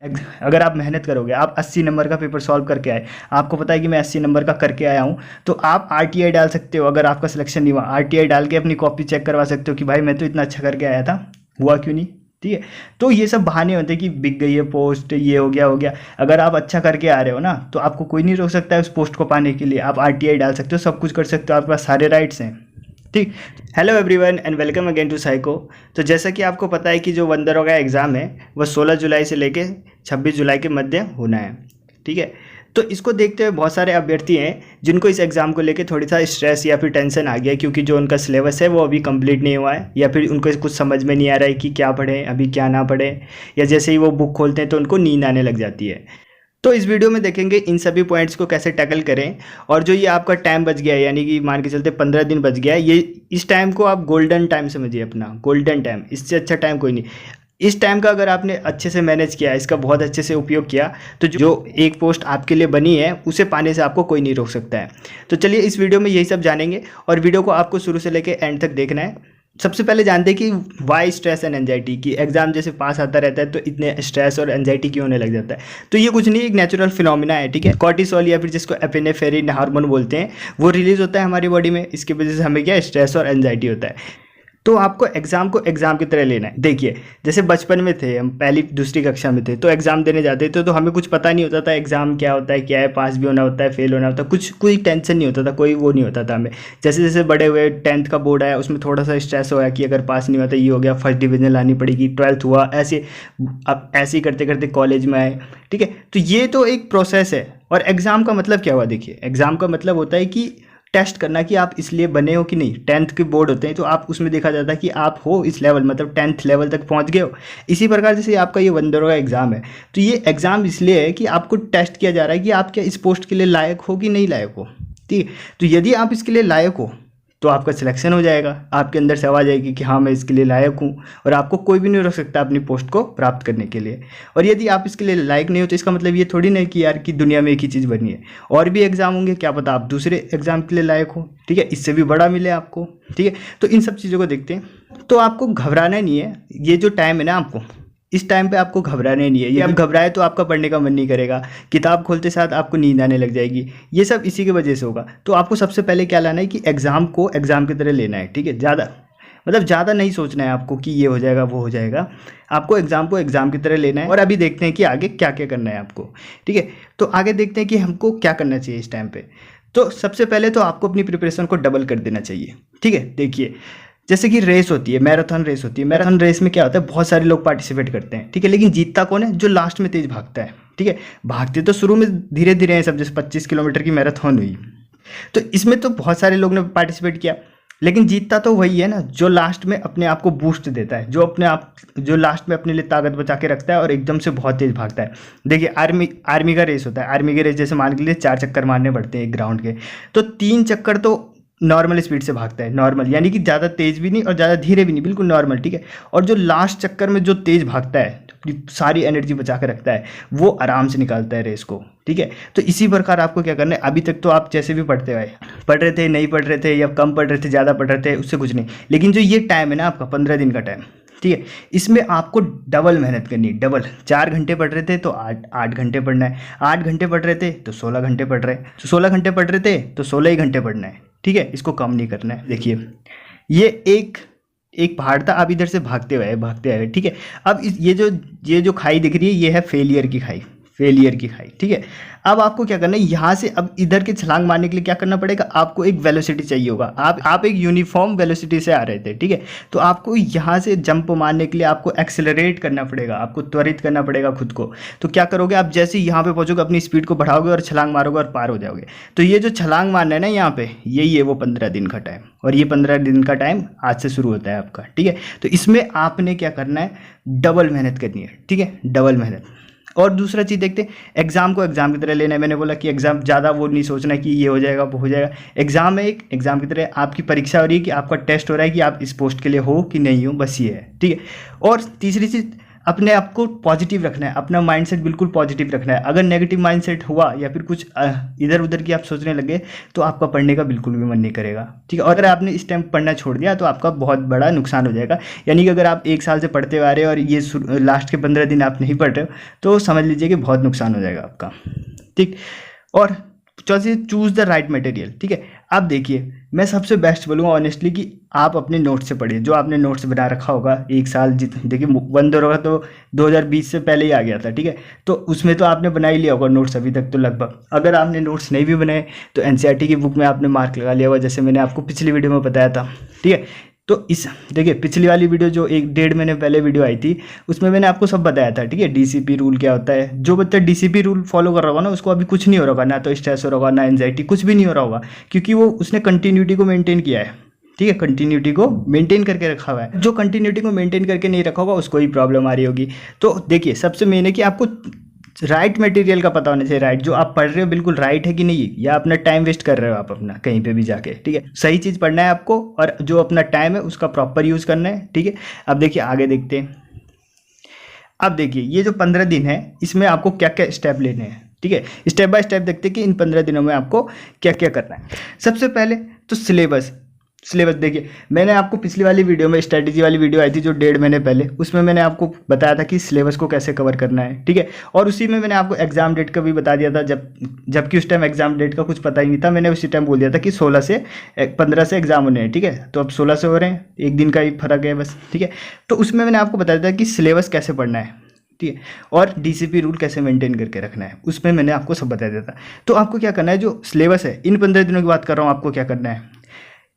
अगर आप मेहनत करोगे, आप 80 नंबर का पेपर सॉल्व करके आए, आपको पता है कि मैं 80 नंबर का करके आया हूँ, तो आप आरटीआई डाल सकते हो। अगर आपका सिलेक्शन नहीं हुआ, आरटीआई डाल के अपनी कॉपी चेक करवा सकते हो कि भाई मैं तो इतना अच्छा करके आया था, हुआ क्यों नहीं। ठीक है, तो ये सब बहाने होते हैं कि बिक गई है पोस्ट, ये हो गया हो गया। अगर आप अच्छा करके आ रहे हो ना, तो आपको कोई नहीं रोक सकता है उस पोस्ट को पाने के लिए। आप आरटीआई डाल सकते हो, सब कुछ कर सकते हो, आपके पास सारे राइट्स हैं। ठीक। Hello everyone and welcome again to psycho. तो जैसा कि आपको पता है कि जो वंदरों का एग्ज़ाम है वह 16 जुलाई से लेके 26 जुलाई के मध्य होना है। ठीक है, तो इसको देखते हुए बहुत सारे अभ्यर्थी हैं जिनको इस एग्ज़ाम को लेके थोड़ी सा स्ट्रेस या फिर टेंशन आ गया, क्योंकि जो उनका सिलेबस है वो अभी कंप्लीट नहीं हुआ है, या फिर उनको कुछ समझ में नहीं आ रहा है कि क्या पढ़ें अभी क्या ना पढ़ें, या जैसे ही वो बुक खोलते हैं तो उनको नींद आने लग जाती है। तो इस वीडियो में देखेंगे इन सभी पॉइंट्स को कैसे टैकल करें। और जो ये आपका टाइम बच गया है, यानी कि मान के चलते 15 दिन बच गया है, ये इस टाइम को आप गोल्डन टाइम समझिए, अपना गोल्डन टाइम। इससे अच्छा टाइम कोई नहीं। इस टाइम का अगर आपने अच्छे से मैनेज किया, इसका बहुत अच्छे से उपयोग किया, तो जो एक पोस्ट आपके लिए बनी है उसे पाने से आपको कोई नहीं रोक सकता है। तो चलिए इस वीडियो में यही सब जानेंगे, और वीडियो को आपको शुरू से लेकर एंड तक देखना है। सबसे पहले जानते हैं कि वाई स्ट्रेस एंड एंजाइटी, की एग्जाम जैसे पास आता रहता है तो इतने स्ट्रेस और एंजाइटी क्यों होने लग जाता है। तो ये कुछ नहीं, एक नेचुरल फिनोमिना है। ठीक है, कॉर्टिसोल या फिर जिसको एपिनेफ्रिन हार्मोन बोलते हैं, वो रिलीज होता है हमारी बॉडी में। इसकी वजह से हमें क्या स्ट्रेस और एंजाइटी होता है। तो आपको एग्ज़ाम को एग्ज़ाम की तरह लेना है। देखिए, जैसे बचपन में थे, हम पहली दूसरी कक्षा में थे, तो एग्ज़ाम देने जाते थे तो हमें कुछ पता नहीं होता था एग्ज़ाम क्या होता है, क्या है, पास भी होना होता है, फेल होना होता है, कुछ कोई टेंशन नहीं होता था, कोई वो नहीं होता था हमें। जैसे जैसे बड़े हुए, 10th का बोर्ड आया, उसमें थोड़ा सा स्ट्रेस होया कि अगर पास नहीं होता ये हो गया, फर्स्ट डिवीज़न लानी पड़ेगी, 12th हुआ, ऐसे अब ऐसे ही करते करते कॉलेज में आए। ठीक है, तो ये तो एक प्रोसेस है। और एग्ज़ाम का मतलब क्या हुआ, देखिए एग्ज़ाम का मतलब होता है कि टेस्ट करना कि आप इसलिए बने हो कि नहीं। 10th के बोर्ड होते हैं तो आप उसमें देखा जाता है कि आप हो इस लेवल, मतलब 10th लेवल तक पहुंच गए हो। इसी प्रकार जैसे आपका ये वंदरों का एग्ज़ाम है, तो ये एग्ज़ाम इसलिए है कि आपको टेस्ट किया जा रहा है कि आप क्या इस पोस्ट के लिए लायक हो कि नहीं लायक हो। ठीक है, तो यदि आप इसके लिए लायक हो तो आपका सिलेक्शन हो जाएगा, आपके अंदर से आवाज़ आएगी कि हाँ मैं इसके लिए लायक हूँ, और आपको कोई भी नहीं रोक सकता अपनी पोस्ट को प्राप्त करने के लिए। और यदि आप इसके लिए लायक नहीं हो तो इसका मतलब ये थोड़ी नहीं कि यार कि दुनिया में एक ही चीज़ बनी है, और भी एग्ज़ाम होंगे, क्या पता आप दूसरे एग्ज़ाम के लिए लायक हो। ठीक है, इससे भी बड़ा मिले आपको। ठीक है, तो इन सब चीज़ों को देखते हैं। तो आपको घबराना नहीं है, ये जो टाइम है ना, आपको इस टाइम पे आपको घबराने नहीं है। ये आप घबराए तो आपका पढ़ने का मन नहीं करेगा, किताब खोलते साथ आपको नींद आने लग जाएगी, ये सब इसी की वजह से होगा। तो आपको सबसे पहले क्या लाना है कि एग्ज़ाम को एग्ज़ाम की तरह लेना है। ठीक है, ज़्यादा नहीं सोचना है आपको कि ये हो जाएगा वो हो जाएगा। आपको एग्ज़ाम को एग्ज़ाम की तरह लेना है। और अभी देखते हैं कि आगे क्या क्या करना है आपको। ठीक है, तो आगे देखते हैं कि हमको क्या करना चाहिए इस टाइम पे। तो सबसे पहले तो आपको अपनी प्रिपरेशन को डबल कर देना चाहिए। ठीक है, देखिए जैसे कि रेस होती है, मैराथन रेस होती है। मैराथन रेस में क्या होता है, बहुत सारे लोग पार्टिसिपेट करते हैं। ठीक है, लेकिन जीतता कौन है, जो लास्ट में तेज भागता है। ठीक है, भागते तो शुरू में धीरे धीरे हैं सब, जैसे 25 किलोमीटर की मैराथन हुई, तो इसमें तो बहुत सारे लोग ने पार्टिसिपेट किया, लेकिन जीतता तो वही है ना जो लास्ट में अपने आप को बूस्ट देता है, जो लास्ट में अपने लिए ताकत बचा के रखता है और एकदम से बहुत तेज भागता है। देखिए आर्मी का रेस होता है। आर्मी के रेस जैसे मान के लिए 4 चक्कर मारने पड़ते हैं एक ग्राउंड के, तो 3 चक्कर तो नॉर्मल स्पीड से भागता है, नॉर्मल यानी कि ज़्यादा तेज भी नहीं और ज़्यादा धीरे भी नहीं, बिल्कुल नॉर्मल। ठीक है, और जो लास्ट चक्कर में जो तेज भागता है, अपनी सारी एनर्जी बचा के रखता है, वो आराम से निकालता है रेस को। ठीक है, तो इसी प्रकार आपको क्या करना है, अभी तक तो आप जैसे भी पढ़ते आए, पढ़ रहे थे, नहीं पढ़ रहे थे, या कम पढ़ रहे थे, ज़्यादा पढ़ रहे थे, उससे कुछ नहीं। लेकिन जो ये टाइम है ना आपका 15 दिन का टाइम, ठीक है, इसमें आपको डबल मेहनत करनी है, डबल। 4 घंटे पढ़ रहे थे तो 8 घंटे पढ़ना है, 8 घंटे पढ़ रहे थे तो 16 घंटे पढ़ रहे हैं, तो 16 घंटे पढ़ रहे थे तो 16 ही घंटे पढ़ना है। ठीक है, इसको कम नहीं करना है। देखिए ये एक पहाड़ था, आप इधर से भागते हुए। ठीक है, अब ये जो खाई दिख रही है, ये है फेलियर की खाई, फेलियर की खाई। ठीक है, अब आपको क्या करना है, यहाँ से अब इधर के छलांग मारने के लिए क्या करना पड़ेगा, आपको एक वेलोसिटी चाहिए होगा। आप एक यूनिफॉर्म वेलोसिटी से आ रहे थे। ठीक है, तो आपको यहाँ से जंप मारने के लिए आपको एक्सेलरेट करना पड़ेगा, आपको त्वरित करना पड़ेगा खुद को। तो क्या करोगे, आप जैसे ही यहाँ पे पहुँचोगे अपनी स्पीड को बढ़ाओगे और छलांग मारोगे और पार हो जाओगे। तो ये जो छलांग मारना है ना यहाँ पे, यही है वो 15 दिन का टाइम, और ये 15 दिन का टाइम आज से शुरू होता है आपका। ठीक है, तो इसमें आपने क्या करना है, डबल मेहनत करनी है। ठीक है, डबल मेहनत। और दूसरा चीज़ देखते हैं, एग्ज़ाम को एग्ज़ाम की तरह लेना है। मैंने बोला कि एग्ज़ाम ज़्यादा वो नहीं सोचना कि ये हो जाएगा वो हो जाएगा। एग्ज़ाम है, एक एग्ज़ाम की तरह आपकी परीक्षा हो रही है, कि आपका टेस्ट हो रहा है कि आप इस पोस्ट के लिए हो कि नहीं हो, बस ये है। ठीक है, और तीसरी चीज़, अपने आप को पॉजिटिव रखना है, अपना माइंडसेट बिल्कुल पॉजिटिव रखना है। अगर नेगेटिव माइंडसेट हुआ या फिर कुछ इधर उधर की आप सोचने लगे तो आपका पढ़ने का बिल्कुल भी मन नहीं करेगा, ठीक है। और अगर आपने इस टाइम पढ़ना छोड़ दिया तो आपका बहुत बड़ा नुकसान हो जाएगा। यानी कि अगर आप 1 साल से पढ़ते आ रहे हो और ये लास्ट के 15 दिन आप नहीं पढ़ रहे हो तो समझ लीजिए कि बहुत नुकसान हो जाएगा आपका, ठीक। और चौथी, चूज़ द राइट मटेरियल, ठीक है। आप देखिए, मैं सबसे बेस्ट बोलूँगा ऑनेस्टली कि आप अपने नोट्स से पढ़िए, जो आपने नोट्स बना रखा होगा 1 साल, देखिए वन दौर होगा तो 2020 से पहले ही आ गया था, ठीक है। तो उसमें तो आपने बना ही लिया होगा नोट्स अभी तक तो लगभग। अगर आपने नोट्स नहीं भी बनाए तो एनसीईआरटी की बुक में आपने मार्क लगा लिया होगा, जैसे मैंने आपको पिछली वीडियो में बताया था, ठीक है। तो इस देखिए पिछली वाली वीडियो जो 1-1.5 महीने पहले वीडियो आई थी उसमें मैंने आपको सब बताया था, ठीक है। डीसीपी रूल क्या होता है, जो बच्चा डीसीपी रूल फॉलो कर रहा होगा ना उसको अभी कुछ नहीं हो रहा होगा, ना तो स्ट्रेस हो रहा होगा, ना एंजाइटी, कुछ भी नहीं हो रहा होगा, क्योंकि वो उसने कंटिन्यूटी को मेंटेन किया है, ठीक है। कंटिन्यूटी को मेंटेन करके रखा हुआ है। जो कंटिन्यूटी को मेंटेन करके नहीं रखा होगा उसको ही प्रॉब्लम आ रही होगी। तो देखिए सबसे मेन है कि आपको राइट मटेरियल का पता होना चाहिए, राइट जो आप पढ़ रहे हो बिल्कुल राइट है कि नहीं, या अपना टाइम वेस्ट कर रहे हो आप अपना कहीं पे भी जाके, ठीक है। सही चीज़ पढ़ना है आपको और जो अपना टाइम है उसका प्रॉपर यूज़ करना है, ठीक है। अब देखिए आगे देखते हैं। अब देखिए ये जो 15 दिन है इसमें आपको क्या क्या स्टेप लेने हैं, ठीक है। स्टेप बाय स्टेप देखते हैं कि इन 15 दिनों में आपको क्या क्या करना है। सबसे पहले तो सिलेबस देखिए, मैंने आपको पिछली वाली वीडियो में स्ट्रैटेजी वाली वीडियो आई थी जो 1.5 महीने पहले, उसमें मैंने आपको बताया था कि सिलेबस को कैसे कवर करना है, ठीक है। और उसी में मैंने आपको एग्जाम डेट का भी बता दिया था, जबकि उस टाइम एग्जाम डेट का कुछ पता ही नहीं था। मैंने उसी टाइम बोल दिया था कि 15 से एग्जाम होने हैं, ठीक है। तो अब 16 से हो रहे हैं, एक दिन का ही फर्क है बस, ठीक है। तो उसमें मैंने आपको बताया था कि सिलेबस कैसे पढ़ना है, ठीक है, और डीसीपी रूल कैसे मेंटेन करके रखना है, उसमें मैंने आपको सब बता दिया था। तो आपको क्या करना है, जो सिलेबस है इन 15 दिनों की बात कर रहा हूँ, आपको क्या करना है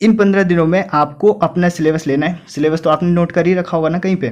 इन 15 दिनों में, आपको अपना सिलेबस लेना है। सिलेबस तो आपने नोट कर ही रखा होगा ना कहीं पे,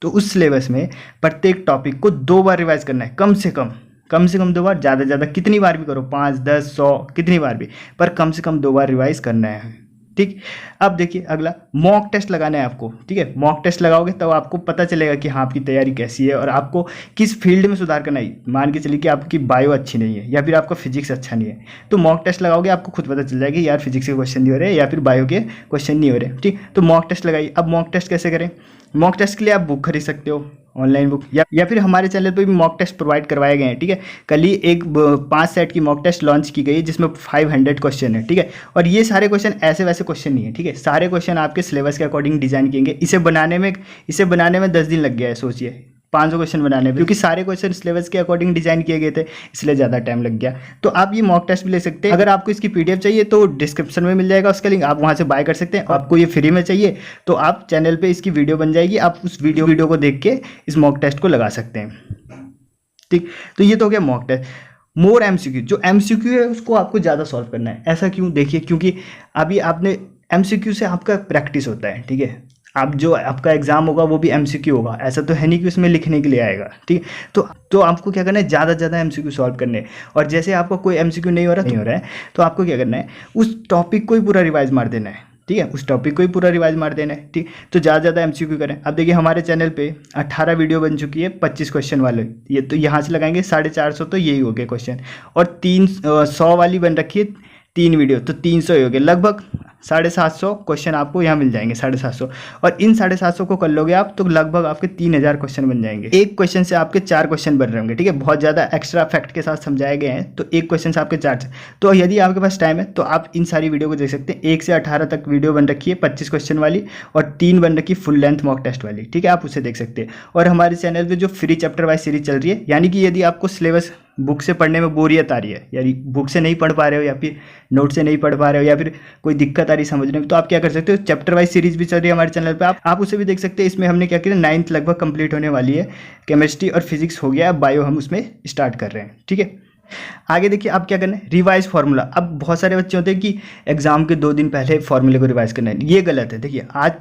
तो उस सिलेबस में प्रत्येक टॉपिक को 2 बार रिवाइज करना है, कम से कम 2 बार, ज़्यादा से ज़्यादा कितनी बार भी करो, 5, 10, 100 कितनी बार भी, पर कम से कम 2 बार रिवाइज करना है, ठीक। अब देखिए अगला मॉक टेस्ट लगाना है आपको, ठीक है। मॉक टेस्ट लगाओगे तब आपको पता चलेगा कि हाँ आपकी तैयारी कैसी है और आपको किस फील्ड में सुधार करना है। मान के चलिए कि आपकी बायो अच्छी नहीं है या फिर आपका फिजिक्स अच्छा नहीं है, तो मॉक टेस्ट लगाओगे आपको खुद पता चल जाएगा कि यार फिजिक्स के क्वेश्चन नहीं हो रहे या फिर बायो के क्वेश्चन नहीं हो रहे, ठीक। तो मॉक टेस्ट लगाइए। अब मॉक टेस्ट कैसे करें, मॉक टेस्ट के लिए आप बुक खरीद सकते हो, ऑनलाइन बुक, या फिर हमारे चैनल पे भी मॉक टेस्ट प्रोवाइड करवाए गए हैं, ठीक है। कल ही एक 5 सेट की मॉक टेस्ट लॉन्च की गई जिसमें 500 क्वेश्चन है, ठीक है। और ये सारे क्वेश्चन ऐसे वैसे क्वेश्चन नहीं है, ठीक है। सारे क्वेश्चन आपके सिलेबस के अकॉर्डिंग डिजाइन किएंगे। इसे बनाने में 10 दिन लग गया है, सोचिए 500 क्वेश्चन बनाने में, क्योंकि सारे क्वेश्चन सिलेबस के अकॉर्डिंग डिजाइन किए गए थे, इसलिए ज़्यादा टाइम लग गया। तो आप ये मॉक टेस्ट भी ले सकते हैं। अगर आपको इसकी पीडीएफ चाहिए तो डिस्क्रिप्शन में मिल जाएगा उसका लिंक, आप वहाँ से बाय कर सकते हैं। आपको ये फ्री में चाहिए तो आप चैनल पे इसकी वीडियो बन जाएगी, आप उस वीडियो को देख के इस मॉक टेस्ट को लगा सकते हैं, ठीक। तो ये तो हो गया मॉक टेस्ट। मोर एमसीक्यू, जो एमसीक्यू है उसको आपको ज़्यादा सॉल्व करना है। ऐसा क्यों, देखिए क्योंकि अभी आपने एमसीक्यू से आपका प्रैक्टिस होता है, ठीक है। आप जो आपका एग्जाम होगा वो भी एमसीक्यू होगा, ऐसा तो है नहीं कि उसमें लिखने के लिए आएगा, ठीक। तो आपको क्या करना है, ज़्यादा से ज़्यादा एमसीक्यू सॉल्व करने हैं। और जैसे आपको कोई एमसीक्यू नहीं हो रहा है तो आपको क्या करना है, उस टॉपिक को ही पूरा रिवाइज मार देना है, ठीक है। उस टॉपिक को ही पूरा रिवाइज मार देना है, ठीक। तो ज़्यादा से ज़्यादा एमसीक्यू करें। अब देखिए हमारे चैनल पे 18 वीडियो बन चुकी है 25 क्वेश्चन वाले, ये तो यहाँ से लगाएंगे 450, तो यही हो गए क्वेश्चन। और 300 वाली बन रखी है 3 वीडियो, तो 300 ही हो गए, लगभग 750 क्वेश्चन आपको यहाँ मिल जाएंगे, 750। और इन 750 को कर लोगे आप तो लगभग आपके 3000 क्वेश्चन बन जाएंगे। एक क्वेश्चन से आपके 4 क्वेश्चन बन रहे होंगे, ठीक है। बहुत ज़्यादा एक्स्ट्रा फैक्ट के साथ समझाए गए हैं, तो एक क्वेश्चन से आपके 4। तो यदि आपके पास टाइम है तो आप इन सारी वीडियो को देख सकते हैं। 1 से 18 तक वीडियो बन रखी है 25 क्वेश्चन वाली, और 3 बन रखी फुल लेंथ मॉक टेस्ट वाली, ठीक है। आप उसे देख सकते हैं। और हमारे चैनल पर जो फ्री चैप्टर वाइज सीरीज चल रही है, यानी कि यदि आपको सिलेबस बुक से पढ़ने में बोरियत आ रही है, यानी बुक से नहीं पढ़ पा रहे हो या फिर नोट से नहीं पढ़ पा रहे हो या फिर कोई दिक्कत आ रही समझने में, तो आप क्या कर सकते हो, चैप्टर वाइज सीरीज भी चल रही है हमारे चैनल पे, आप उसे भी देख सकते हैं। इसमें हमने क्या किया, 9th लगभग कंप्लीट होने वाली है, केमिस्ट्री और फिजिक्स हो गया, अब बायो हम उसमें स्टार्ट कर रहे हैं, ठीक है। आगे देखिए आप क्या करना है, रिवाइज फार्मूला। अब बहुत सारे बच्चे होते हैं कि एग्जाम के 2 दिन पहले फार्मूले को रिवाइज करना है, ये गलत है। देखिए आज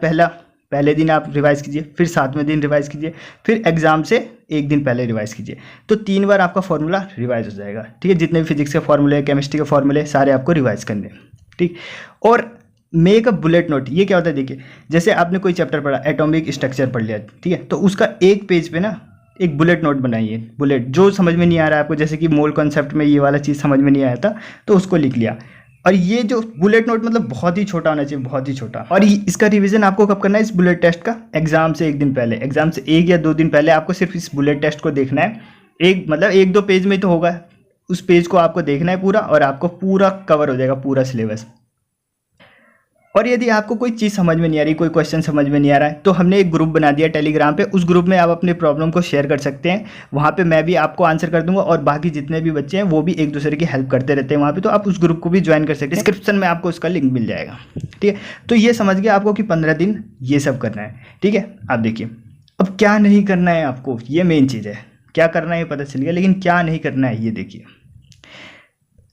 पहले दिन आप रिवाइज कीजिए, फिर 7वें दिन रिवाइज कीजिए, फिर एग्जाम से 1 दिन पहले रिवाइज कीजिए, तो 3 बार आपका फॉर्मूला रिवाइज हो जाएगा, ठीक है। जितने भी फिजिक्स के फॉर्मूले, केमिस्ट्री के फॉर्मूले, सारे आपको रिवाइज करने, ठीक। और मेक अ बुलेट नोट, ये क्या होता है, देखिए जैसे आपने कोई चैप्टर पढ़ा, एटॉमिक स्ट्रक्चर पढ़ लिया, ठीक है, तो उसका एक पेज पे ना एक बुलेट नोट बनाइए। बुलेट जो समझ में नहीं आ रहा है आपको, जैसे कि मोल कॉन्सेप्ट में ये वाला चीज़ समझ में नहीं आया था तो उसको लिख लिया। और ये जो बुलेट नोट मतलब बहुत ही छोटा होना चाहिए, बहुत ही छोटा। और इसका रिवीजन आपको कब करना है, इस बुलेट टेस्ट का एग्जाम से एक दिन पहले, एग्जाम से 1 या 2 दिन पहले आपको सिर्फ इस बुलेट टेस्ट को देखना है। मतलब 1-2 पेज में तो होगा, उस पेज को आपको देखना है पूरा, और आपको पूरा कवर हो जाएगा पूरा सिलेबस। और यदि आपको कोई चीज़ समझ में नहीं आ रही, कोई क्वेश्चन समझ में नहीं आ रहा है, तो हमने एक ग्रुप बना दिया टेलीग्राम पे। उस ग्रुप में आप अपने प्रॉब्लम को शेयर कर सकते हैं, वहाँ पे मैं भी आपको आंसर कर दूंगा, और बाकी जितने भी बच्चे हैं वो भी एक दूसरे की हेल्प करते रहते हैं वहाँ पे, तो आप उस ग्रुप को भी ज्वाइन कर सकते हैं। डिस्क्रिप्शन में आपको उसका लिंक मिल जाएगा, ठीक है। तो ये समझ गया आपको कि 15 दिन ये सब करना है, ठीक है। आप देखिए अब क्या नहीं करना है आपको, ये मेन चीज़ है। क्या करना है ये पता चल गया, लेकिन क्या नहीं करना है ये देखिए।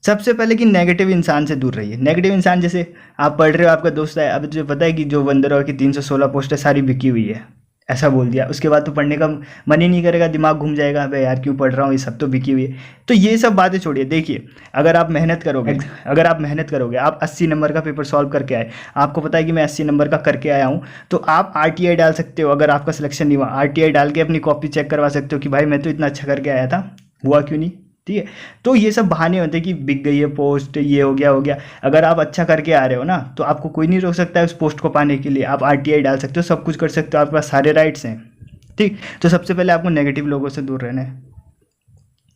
सबसे पहले कि नेगेटिव इंसान से दूर रहिए। नेगेटिव इंसान, जैसे आप पढ़ रहे हो, आपका दोस्त है, अब तुझे पता है कि जो वंदर की 316 पोस्टें सारी बिकी हुई है, ऐसा बोल दिया, उसके बाद तो पढ़ने का मन ही नहीं करेगा, दिमाग घूम जाएगा, अबे यार क्यों पढ़ रहा हूँ, ये सब तो बिकी हुई है। तो ये सब बातें छोड़िए। देखिए अगर आप मेहनत करोगे, आप 80 नंबर का पेपर सॉल्व करके आए, आपको पता है कि मैं 80 नंबर का करके आया हूँ, तो आप RTI डाल सकते हो। अगर आपका सिलेक्शन नहीं हुआ, RTI डाल के अपनी कॉपी चेक करवा सकते हो कि भाई मैं तो इतना अच्छा करके आया था, हुआ क्यों नहीं, ठीक है। तो ये सब बहाने होते हैं कि बिक गई है पोस्ट, ये हो गया। अगर आप अच्छा करके आ रहे हो ना, तो आपको कोई नहीं रोक सकता है उस पोस्ट को पाने के लिए। आप RTI डाल सकते हो, सब कुछ कर सकते हो, आपके पास सारे राइट्स हैं, ठीक। तो सबसे पहले आपको नेगेटिव लोगों से दूर रहना है।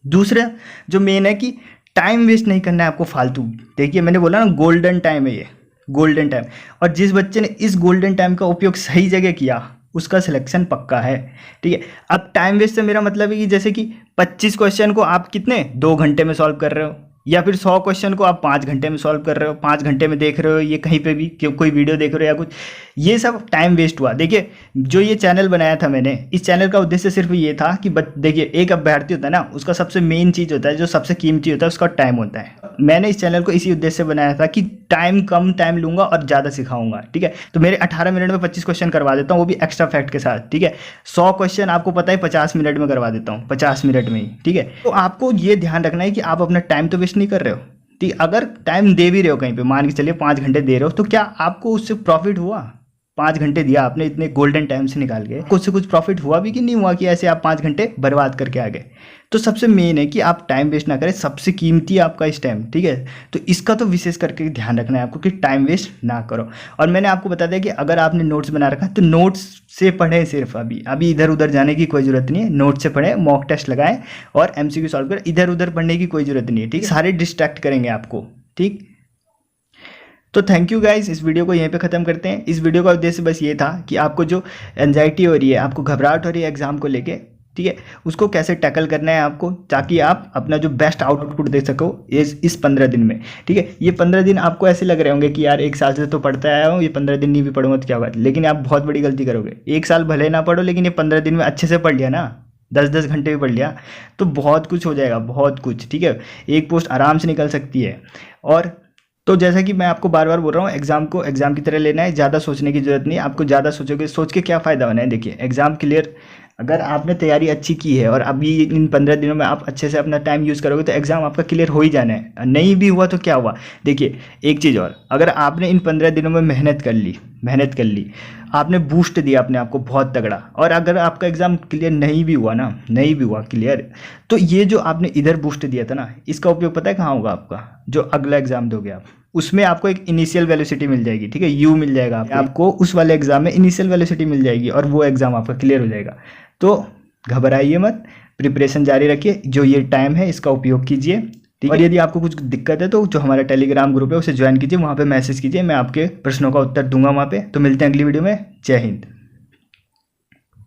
दूसरा जो मेन है कि टाइम वेस्ट नहीं करना है आपको फालतू। देखिए मैंने बोला ना, गोल्डन टाइम है ये, गोल्डन टाइम। और जिस बच्चे ने इस गोल्डन टाइम का उपयोग सही जगह किया, उसका सिलेक्शन पक्का है, ठीक है। अब टाइम वेस्ट से मेरा मतलब है कि जैसे कि 25 क्वेश्चन को आप कितने 2 घंटे में सॉल्व कर रहे हो, या फिर 100 क्वेश्चन को आप 5 घंटे में सॉल्व कर रहे हो, 5 घंटे में देख रहे हो, ये कहीं पे भी कोई वीडियो देख रहे हो या कुछ, ये सब टाइम वेस्ट हुआ। देखिए जो ये चैनल बनाया था मैंने, इस चैनल का उद्देश्य सिर्फ ये था कि देखिए एक अभ्यर्थी होता है ना, उसका सबसे मेन चीज़ होता है, जो सबसे कीमती होता है, उसका टाइम होता है। मैंने इस चैनल को इसी उद्देश्य से बनाया था कि कम टाइम लूंगा और ज़्यादा सिखाऊंगा, ठीक है। तो मेरे 18 मिनट में 25 क्वेश्चन करवा देता हूँ, वो भी एक्स्ट्रा फैक्ट के साथ, ठीक है। 100 क्वेश्चन आपको पता है 50 मिनट में करवा देता हूँ, 50 मिनट में ही, ठीक है। तो आपको ये ध्यान रखना है कि आप अपना टाइम तो वेस्ट नहीं कर रहे हो, ठीक। अगर टाइम दे भी रहे हो कहीं पे, मान के चलिए 5 घंटे दे रहे हो, तो क्या आपको उससे प्रॉफिट हुआ? 5 घंटे दिया आपने इतने गोल्डन टाइम से निकाल के, कुछ से कुछ प्रॉफिट हुआ भी कि नहीं हुआ, कि ऐसे आप 5 घंटे बर्बाद करके आ गए। तो सबसे मेन है कि आप टाइम वेस्ट ना करें, सबसे कीमती है आपका इस टाइम, ठीक है। तो इसका तो विशेष करके ध्यान रखना है आपको कि टाइम वेस्ट ना करो। और मैंने आपको बता दिया कि अगर आपने नोट्स बना रखा है तो नोट्स से पढ़ें, सिर्फ अभी इधर उधर जाने की कोई ज़रूरत नहीं है। नोट से पढ़ें, मॉक टेस्ट लगाएं और MCQ सॉल्व करें, इधर उधर पढ़ने की कोई ज़रूरत नहीं है, ठीक है। सारे डिस्ट्रैक्ट करेंगे आपको, ठीक। तो थैंक यू गाइस, इस वीडियो को यहीं पे ख़त्म करते हैं। इस वीडियो का उद्देश्य बस ये था कि आपको जो एंजाइटी हो रही है, आपको घबराहट हो रही है एग्ज़ाम को लेके, ठीक है, उसको कैसे टैकल करना है आपको, ताकि आप अपना जो बेस्ट आउटपुट दे सको इस 15 दिन में, ठीक है। ये 15 दिन आपको ऐसे लग रहे होंगे कि यार 1 साल से तो पढ़ता आया हूँ, ये 15 दिन नहीं भी पढ़ूंगा तो क्या बात, लेकिन आप बहुत बड़ी गलती करोगे। 1 साल भले ना पढ़ो, लेकिन ये 15 दिन में अच्छे से पढ़ लिया ना, 10-10 घंटे भी पढ़ लिया, तो बहुत कुछ हो जाएगा, बहुत कुछ, ठीक है। एक पोस्ट आराम से निकल सकती है। और तो जैसा कि मैं आपको बार बार बोल रहा हूँ, एग्जाम को एग्जाम की तरह लेना है, ज़्यादा सोचने की जरूरत नहीं है आपको। ज़्यादा सोच के क्या फ़ायदा होना है। देखिए एग्जाम क्लियर, अगर आपने तैयारी अच्छी की है और अभी इन 15 दिनों में आप अच्छे से अपना टाइम यूज़ करोगे, तो एग्ज़ाम आपका क्लियर हो ही जाना है। नहीं भी हुआ तो क्या हुआ। देखिए एक चीज़ और, अगर आपने इन 15 दिनों में मेहनत कर ली, आपने बूस्ट दिया अपने आप को बहुत तगड़ा, और अगर आपका एग्ज़ाम क्लियर नहीं भी हुआ क्लियर, तो ये जो आपने इधर बूस्ट दिया था ना, इसका उपयोग पता है कहाँ होगा आपका? जो अगला एग्ज़ाम दोगे आप, उसमें आपको एक इनिशियल वेलोसिटी मिल जाएगी, ठीक है, यू मिल जाएगा आपको उस वाले एग्ज़ाम में इनिशियल वेलोसिटी मिल जाएगी, और वो एग्ज़ाम आपका क्लियर हो जाएगा। तो घबराइए मत, प्रिपरेशन जारी रखिए, जो ये टाइम है इसका उपयोग कीजिए, ठीक है। और यदि आपको कुछ दिक्कत है तो जो हमारा टेलीग्राम ग्रुप है उसे ज्वाइन कीजिए, वहाँ पे मैसेज कीजिए, मैं आपके प्रश्नों का उत्तर दूंगा वहाँ पे। तो मिलते हैं अगली वीडियो में। जय हिंद।